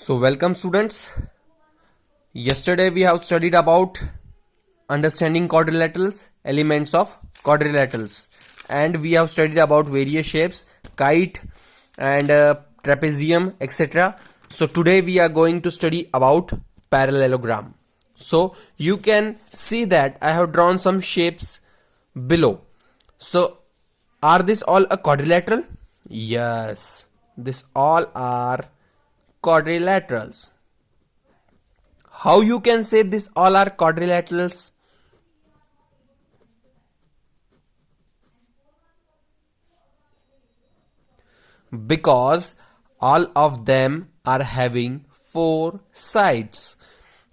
So welcome students. Yesterday we have studied about understanding quadrilaterals, elements of quadrilaterals, and we have studied about various shapes, kite and trapezium, etc. So today we are going to study about parallelogram. So you can see that I have drawn some shapes below. So are this all a quadrilateral? Yes, this all are quadrilaterals. How you can say this all are quadrilaterals? Because all of them are having four sides.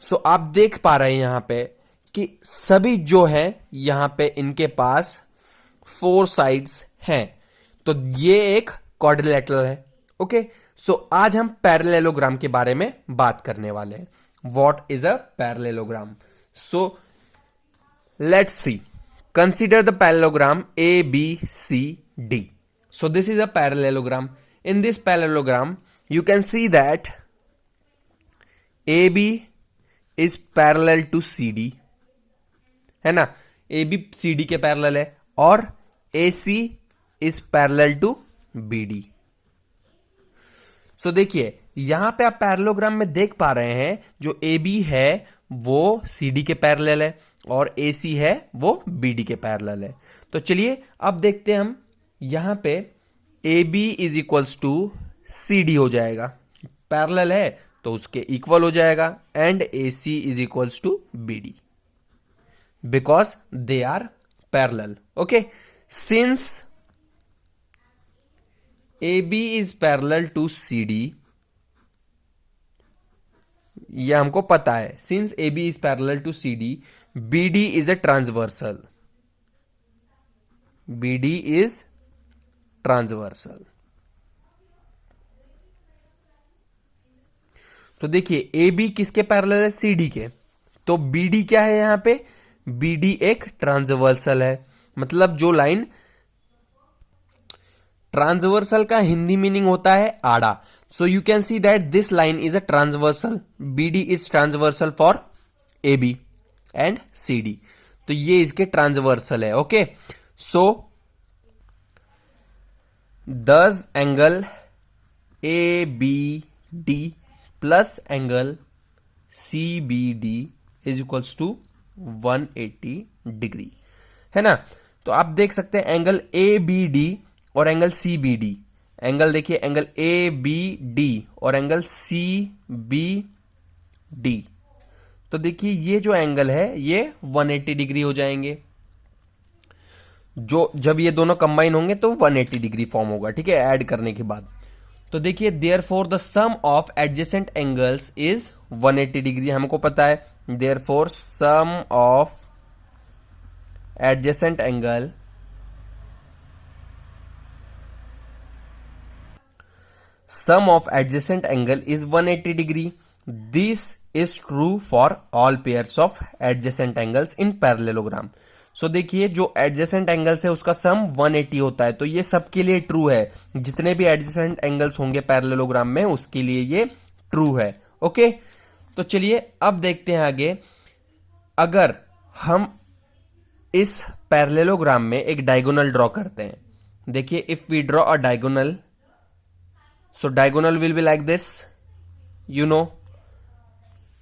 So आप देख पा रहे हैं यहां पे कि सभी जो है यहां पे इनके पास फोर साइड्स हैं, तो ये एक क्वाड्रिलेटरल है. ओके, सो आज हम पैरेललोग्राम के बारे में बात करने वाले हैं. What is a parallelogram? So let's see. Consider the parallelogram A B C D. So this is a parallelogram. In this parallelogram, you can see that AB is parallel to CD, है ना? AB CD के parallel है और AC is parallel to BD. So देखिए यहां पे आप parallelogram में देख पा रहे हैं जो AB है वो CD के पैरेलल है और AC है वो BD के पैरेलल है. तो चलिए अब देखते हैं हम यहां पे AB is equals to CD हो जाएगा, पैरेलल है तो उसके इक्वल हो जाएगा, and AC is equals to BD because they are parallel. Okay, since AB is parallel to CD, यह हमको पता है. Since AB is parallel to CD, BD is a transversal. BD is transversal. तो देखिए AB किसके parallel है? CD के. तो BD क्या है यहां पे? BD एक ट्रांसवर्सल है. मतलब जो लाइन ट्रांसवर्सल का हिंदी मीनिंग होता है आड़ा. So you can see that this line is a transversal. BD is transversal for AB and CD. तो ये इसके ट्रांसवर्सल है. Okay, so thus angle ABD plus angle CBD is equals to 180 degree, है ना? तो आप देख सकते हैं एंगल ABD और एंगल CBD. एंगल देखिए, एंगल ABD और एंगल CBD. तो देखिए ये जो एंगल है ये 180 डिग्री हो जाएंगे. जो जब ये दोनों कंबाइन होंगे तो 180 डिग्री फॉर्म होगा. ठीक है, ऐड करने के बाद. तो देखिए therefore the sum of adjacent angles is 180 degree, हमको पता है. Therefore sum of adjacent angle is 180 degree. This is true for all pairs of adjacent angles in parallelogram. So देखिए जो एडजेसेंट एंगल्स है उसका सम 180 होता है, तो ये सबके लिए ट्रू है. जितने भी एडजेसेंट एंगल्स होंगे पैरेललोग्राम में उसके लिए ये ट्रू है. ओके, तो चलिए अब देखते हैं आगे. अगर हम इस पैरेललोग्राम में एक डायगोनल ड्रॉ करते हैं, देखिए if we draw a diagonal, so diagonal will be like this, you know.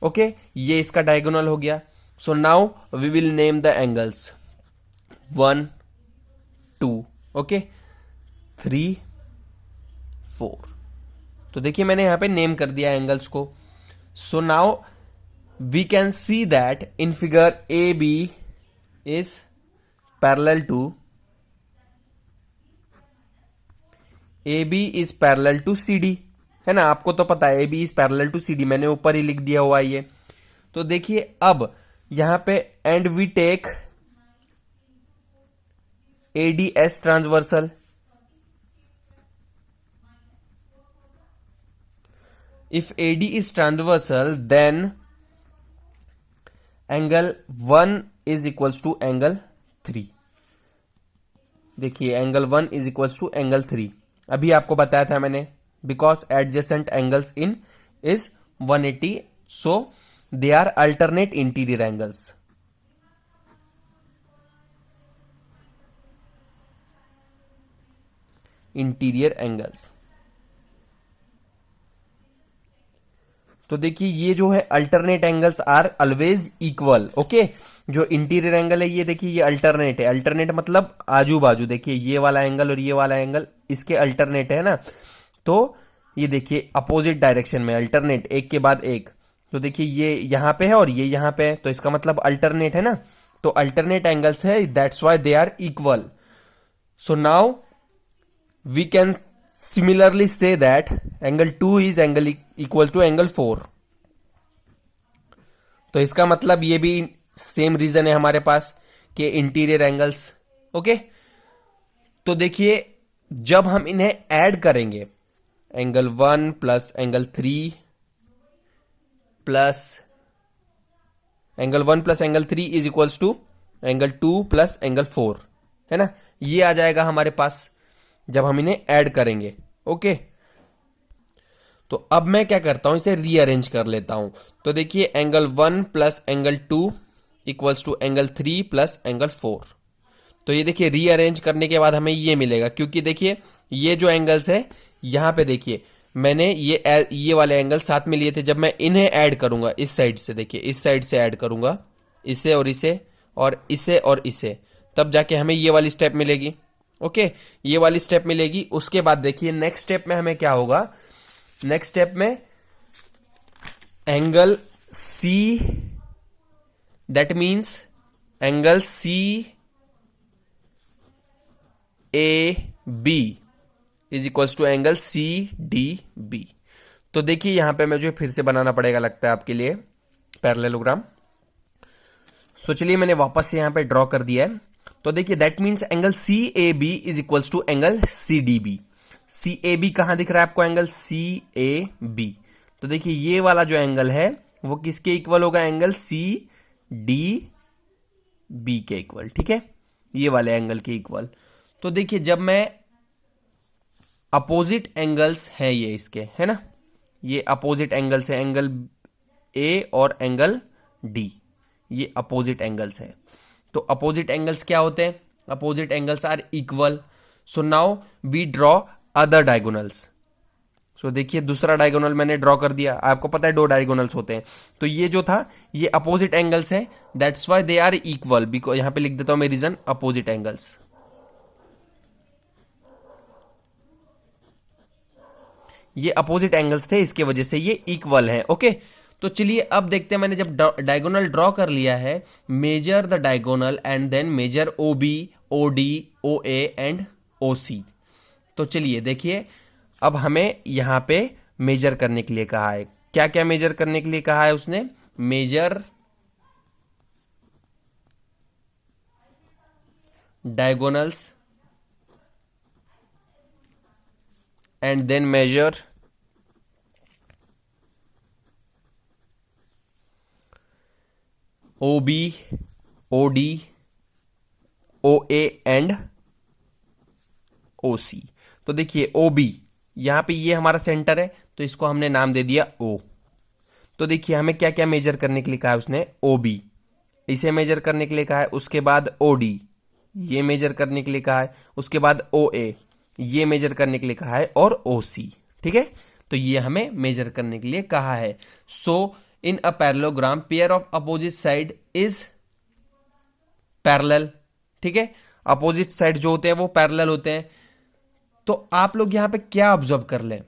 Okay, ये इसका डायगोनल हो गया. So now we will name the angles 1 2, okay, 3 4. तो देखिए मैंने यहां पे नेम कर दिया एंगल्स को. So now we can see that in figure AB is parallel to CD, है ना? आपको तो पता है AB is parallel to CD, मैंने ऊपर ही लिख दिया हुआ ये. तो देखिए अब यहां पे and we take AD as transversal. If AD is transversal, then angle 1 is equals to angle 3. देखिए angle 1 is equals to angle 3. अभी आपको बताया था मैंने, because adjacent angles in is 180, so they are alternate interior angles. Interior angles. तो देखिए ये जो है alternate angles are always equal. Okay, जो इंटीरियर एंगल है ये देखिए ये अल्टरनेट है। अल्टरनेट मतलब आजू बाजू, देखिए ये वाला एंगल और ये वाला एंगल इसके अल्टरनेट है ना, तो ये देखिए अपोजिट डायरेक्शन में अल्टरनेट, एक के बाद एक। तो देखिए ये यहां पे है और ये यहां पे है, तो इसका मतलब अल्टरनेट है ना, तो अल्टरनेट एंगल्स है, that's why they are equal. So now we can similarly see that angle 2 is angle equal to angle 4। तो इसका मतलब ये भी सेम रीजन है हमारे पास कि इंटीरियर एंगल्स। ओके, तो देखिए जब हम इन्हें ऐड करेंगे, angle 1 plus angle 3 plus angle 1 plus angle 3 is equals to angle 2 plus angle 4, है ना, ये आ जाएगा हमारे पास जब हम इन्हें ऐड करेंगे। ओके, तो अब मैं क्या करता हूं, इसे रीअरेंज कर लेता हूं। तो देखिए angle 1 plus angle 2 equals to angle 3 plus angle 4। तो ये देखिए रीअरेंज करने के बाद हमें ये मिलेगा, क्योंकि देखिए ये जो एंगल्स है यहां पे देखिए मैंने ये वाले एंगल साथ में लिए थे। जब मैं इन्हें ऐड करूंगा इस साइड से, देखिए इस साइड से ऐड करूंगा इसे और इसे और इसे और इसे, तब जाके हमें ये वाली स्टेप मिलेगी। ओके, ये वाली स्टेप मिलेगी। उसके बाद देखिए नेक्स्ट स्टेप में हमें क्या होगा, नेक्स्ट स्टेप में angle C, that means angle C A B is equals to angle C D B. तो देखिए यहां पे मुझे फिर से बनाना पड़ेगा लगता है आपके लिए पैरेललोग्राम। तो चलिए मैंने वापस से यहां पे ड्रॉ कर दिया है। तो देखिए that means angle C A B is equals to angle C D B. C A B कहां दिख रहा है आपको, एंगल सी ए बी। तो देखिए ये वाला जो एंगल है वो किसके इक्वल होगा, एंगल सी डी बी के इक्वल, ठीक है, ये वाले एंगल के इक्वल। तो देखिए जब मैं अपोजिट एंगल्स है ये इसके, है ना, ये अपोजिट एंगल्स है, एंगल ए और एंगल डी, ये अपोजिट एंगल्स है। तो अपोजिट एंगल्स क्या होते हैं, opposite angles are equal. So now we draw other diagonals. सो देखिए दूसरा डायगोनल मैंने ड्रॉ कर दिया। आपको पता है 2 डायगोनल्स होते हैं, तो ये जो था ये अपोजिट एंगल्स है, that's why they are equal. Because यहां पे लिख देता हूं मैं रीजन, अपोजिट एंगल्स। ये अपोजिट एंगल्स थे, इसके वजह से ये इक्वल है। ओके, तो चलिए अब देखते हैं, मैंने जब डायगोनल ड्रॉ कर लिया है, measure the diagonal and then measure O B, O D, O A and O C. तो चलिए देखिए अब हमें यहां पे मेजर करने के लिए कहा है। क्या क्या मेजर करने के लिए कहा है उसने, measure diagonals and then measure O B, O D, O A and O C. तो देखिए ओ बी, यहां पे ये हमारा सेंटर है, तो इसको हमने नाम दे दिया ओ। तो देखिए हमें क्या क्या मेजर करने के लिए कहा है उसने, ओ बी इसे मेजर करने के लिए कहा है, उसके बाद ओ डी ये मेजर करने के लिए कहा है, उसके बाद ओ ए ये मेजर करने के लिए कहा है, और ओ सी, ठीक है। तो ये हमें मेजर करने के लिए कहा है। So in a parallelogram pair of opposite side is parallel, ठीक है, अपोजिट साइड जो होते हैं वो पैरेलल होते हैं। तो आप लोग यहां पे क्या ऑब्जर्व कर लें,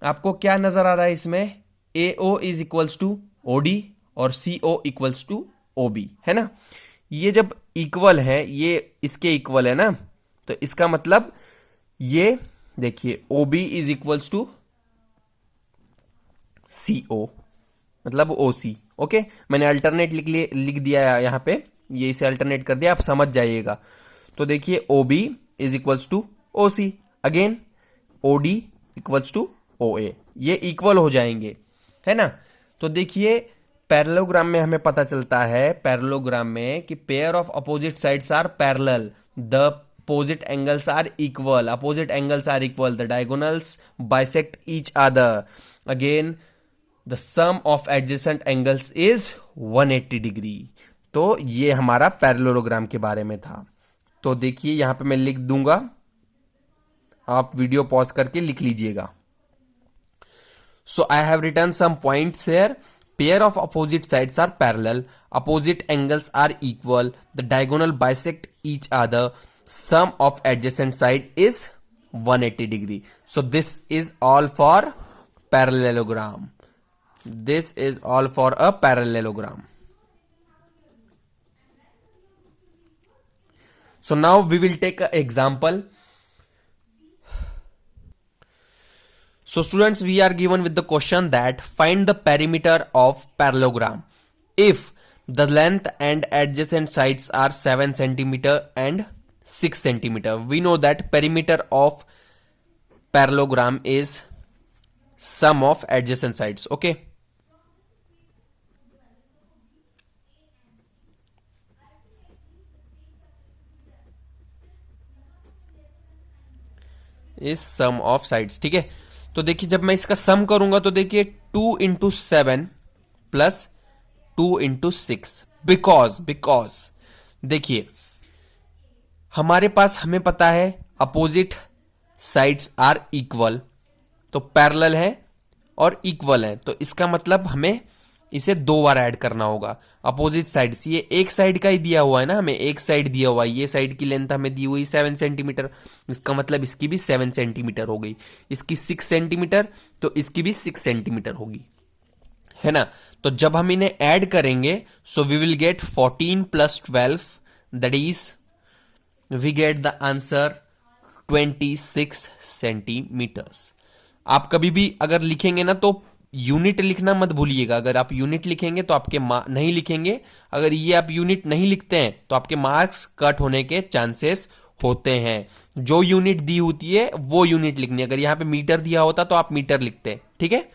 आपको क्या नजर आ रहा है इसमें, A O is equals to O D और C O equals to O B, है ना। ये जब इक्वल है, ये इसके इक्वल है ना, तो इसका मतलब ये देखिए O B is equals to C O, मतलब ओ सी। ओके, मैंने अल्टरनेट लिख दिया यहां पे, ये इसे अल्टरनेट कर दिया, आप समझ जाइएगा। तो देखिए O B is equals to O C, again O D equals to O A, ये इक्वल हो जाएंगे, है ना। तो देखिए पैरेललोग्राम में हमें पता चलता है, पैरेललोग्राम में, कि pair of opposite sides are parallel, the opposite angles are equal, opposite angles are equal, the diagonals bisect each other, again the sum of adjacent angles is 180 degree. तो ये हमारा पैरेललोग्राम के बारे में था। तो देखिए यहां पे मैं लिख दूंगा, आप वीडियो पॉज करके लिख लीजिएगा। So I have written some points here. Pair of opposite sides are parallel, opposite angles are equal, the diagonal bisect each other, sum of adjacent side is 180 degree. So this is all for parallelogram. This is all for a parallelogram. So now we will take an example. So students, we are given with the question that find the perimeter of parallelogram if the length and adjacent sides are 7 centimeter and 6 centimeter. We know that perimeter of parallelogram is sum of adjacent sides. Okay. Is sum of sides. ठीक है, तो देखिए जब मैं इसका सम करूंगा तो देखिए 2 into 7 प्लस 2 into 6, बिकॉज देखिए हमारे पास हमें पता है अपोजिट साइड्स आर इक्वल, तो पैरेलल है और इक्वल है, तो इसका मतलब हमें इसे 2 बार ऐड करना होगा। अपोजिट साइड्स, ये एक साइड का ही दिया हुआ है ना, हमें एक साइड दिया हुआ है, ये साइड की लेंथ हमें दी हुई 7 सेंटीमीटर, इसका मतलब इसकी भी 7 सेंटीमीटर हो गई, इसकी 6 सेंटीमीटर, तो इसकी भी 6 सेंटीमीटर होगी, है ना। तो जब हम इन्हें ऐड करेंगे so we will get 14 + 12, that is we get the answer 26 centimetres. आप कभी भी अगर लिखेंगे ना तो यूनिट लिखना मत भूलिएगा। अगर आप यूनिट लिखेंगे तो आपके नहीं लिखेंगे, अगर ये आप यूनिट नहीं लिखते हैं तो आपके मार्क्स कट होने के चांसेस होते हैं। जो यूनिट दी होती है वो यूनिट लिखनी है। अगर यहां पे मीटर दिया होता तो आप मीटर लिखते, ठीक है।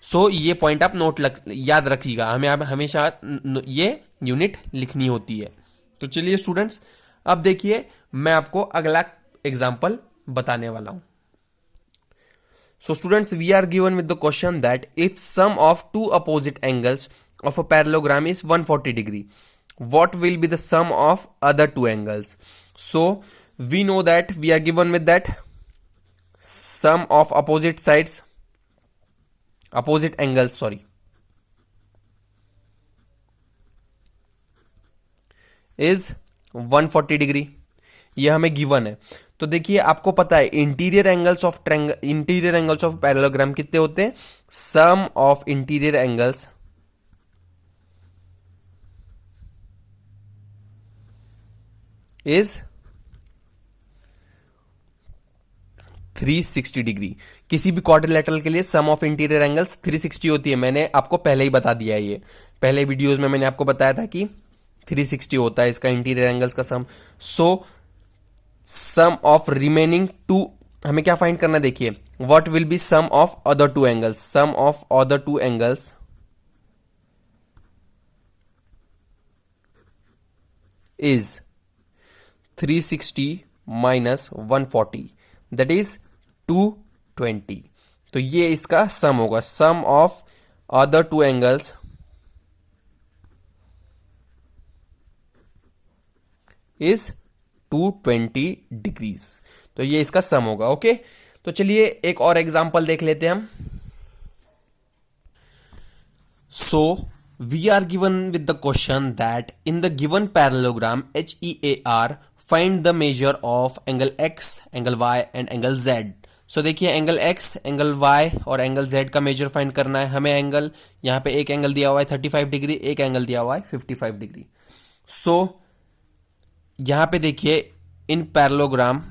सो ये पॉइंट आप याद रखिएगा, हमें हमेशा ये यूनिट लिखनी होती है। तो चलिए स्टूडेंट्स, अब देखिए मैं आपको अगला एग्जाम्पल बताने वाला हूं। So students, we are given with the question that if sum of two opposite angles of a parallelogram is 140 degree, what will be the sum of other two angles? So we know that we are given with that sum of opposite sides, opposite angles, sorry, is 140 degree, ये हमें given है। तो देखिए आपको पता है interior angles of parallelogram कितने होते हैं? Sum of interior angles is 360 degree. किसी भी क्वाड्रिलेटरल के लिए सम ऑफ इंटीरियर एंगल्स 360 होती है। मैंने आपको पहले ही बता दिया है, ये पहले वीडियोस में मैंने आपको बताया था कि 360 होता है इसका इंटीरियर एंगल्स का sum. So sum of remaining two हमें क्या फाइंड करना है? देखिए what will be sum of other two angles. Sum of other two angles is 360 minus 140, that is 220। तो ये इसका सम होगा। Sum of other two angles is 220 degrees. तो ये इसका सम होगा। ओके, तो चलिए एक और एग्जांपल देख लेते हैं हम। So we are given with the question that in the given parallelogram HEAR find the measure of angle x, angle y and angle z। So देखिए एंगल x, एंगल y और एंगल z का measure find करना है हमें। Angle यहां पे एक angle दिया हुआ है 35 डिग्री, एक एंगल दिया हुआ है 55 डिग्री। सो यहां पे देखिए in parallelogram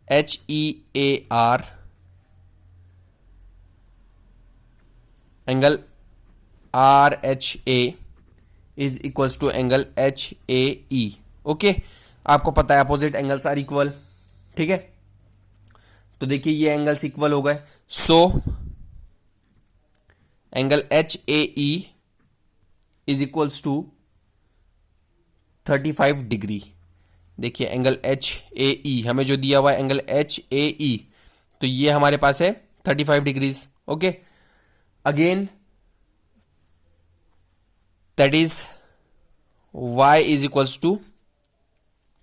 HEAR angle RHA is equals to angle HAE। Okay, आपको पता है अपोजिट एंगल्स आर इक्वल, ठीक है। तो देखिए ये एंगल्स इक्वल हो गए। So angle HAE is equals to 35 degree, देखिए एंगल एच ए ई हमें जो दिया हुआ है एंगल एच ए ई, तो ये हमारे पास है 35 degrees. Okay, again that is y is equals to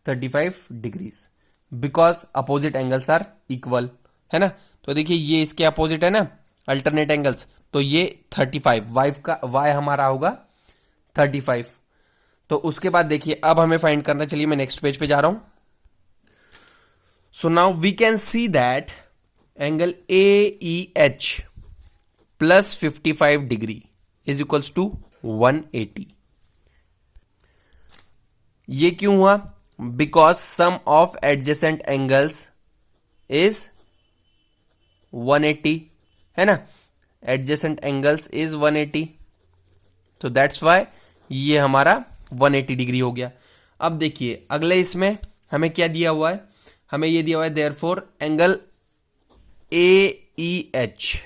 35 degrees because opposite angles are equal, है ना। तो देखिए ये इसके अपोजिट है ना, अल्टरनेट एंगल्स, तो ये 35, y हमारा होगा 35। तो उसके बाद देखिए अब हमें फाइंड करना, चलिए मैं नेक्स्ट पेज पे जा रहा हूं। So now we can see that angle A E H plus 55 degree is equals to 180। ये क्यों हुआ? Because sum of adjacent angles is 180, है ना, एडजेसेंट एंगल्स इज 180, तो दैट्स वाई ये हमारा 180 डिग्री हो गया। अब देखिए अगले इसमें हमें क्या दिया हुआ है, हमें ये दिया हुआ है therefore angle A E H,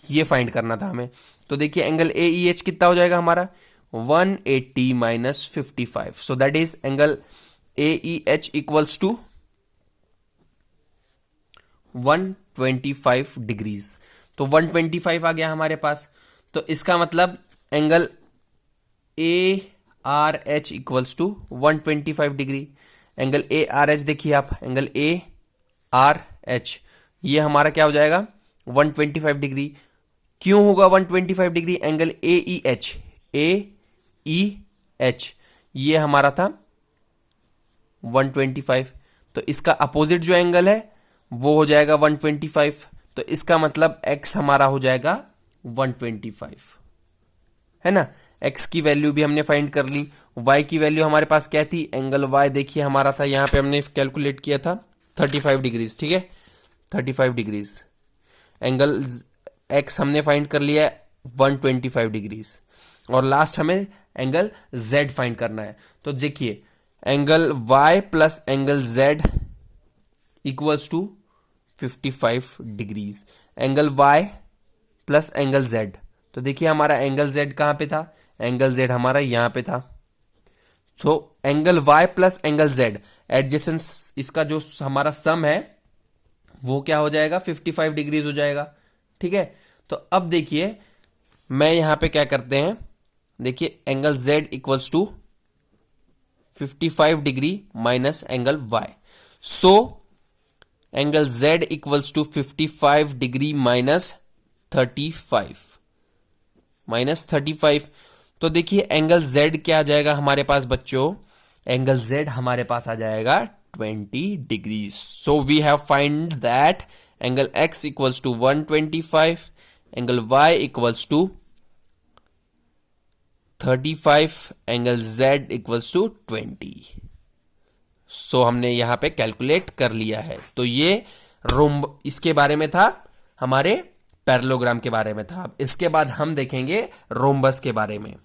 ये फाइंड करना था हमें। तो देखिए एंगल ए ई एच कितना हो जाएगा हमारा 180 minus 55, so that is angle A E H equals to 125 degrees. तो 125 आ गया हमारे पास, तो इसका मतलब angle A R H equals to 125 degree. Angle A R H देखिए आप, एंगल ए आर एच ये हमारा क्या हो जाएगा 125 डिग्री। क्यों होगा 125 degree? Angle A E H, A E H ये हमारा था 125, तो इसका अपोजिट जो एंगल है वो हो जाएगा 125, तो इसका मतलब x हमारा हो जाएगा 125, है ना। x की वैल्यू भी हमने फाइंड कर ली, y की वैल्यू हमारे पास क्या थी, एंगल y देखिए हमारा था, यहां पे हमने कैलकुलेट किया था 35 डिग्रीज, ठीक है 35 डिग्रीज। एंगल x हमने फाइंड कर लिया 125 डिग्रीज, और लास्ट हमें एंगल z फाइंड करना है। तो देखिए angle y plus angle z equals to 55 degrees, angle y plus angle z। तो देखिए हमारा एंगल z कहां पे था, एंगल z हमारा यहां पे था। तो angle y plus angle z adjacent, इसका जो हमारा सम है वो क्या हो जाएगा 55 डिग्रीज हो जाएगा, ठीक है। तो अब देखिए मैं यहां पे क्या करते हैं, देखिए angle z equals to 55 degree minus angle y, so angle z equals to 55 degree minus 35। तो देखिए एंगल z क्या आ जाएगा हमारे पास बच्चों, एंगल z हमारे पास आ जाएगा 20 degree. So we have find that angle x equals to 125, angle y equals to 35, angle z equals to 20। सो हमने यहां पे कैलकुलेट कर लिया है। तो ये रोम्ब इसके बारे में था, हमारे पैरेललोग्राम के बारे में था। इसके बाद हम देखेंगे रोम्बस के बारे में।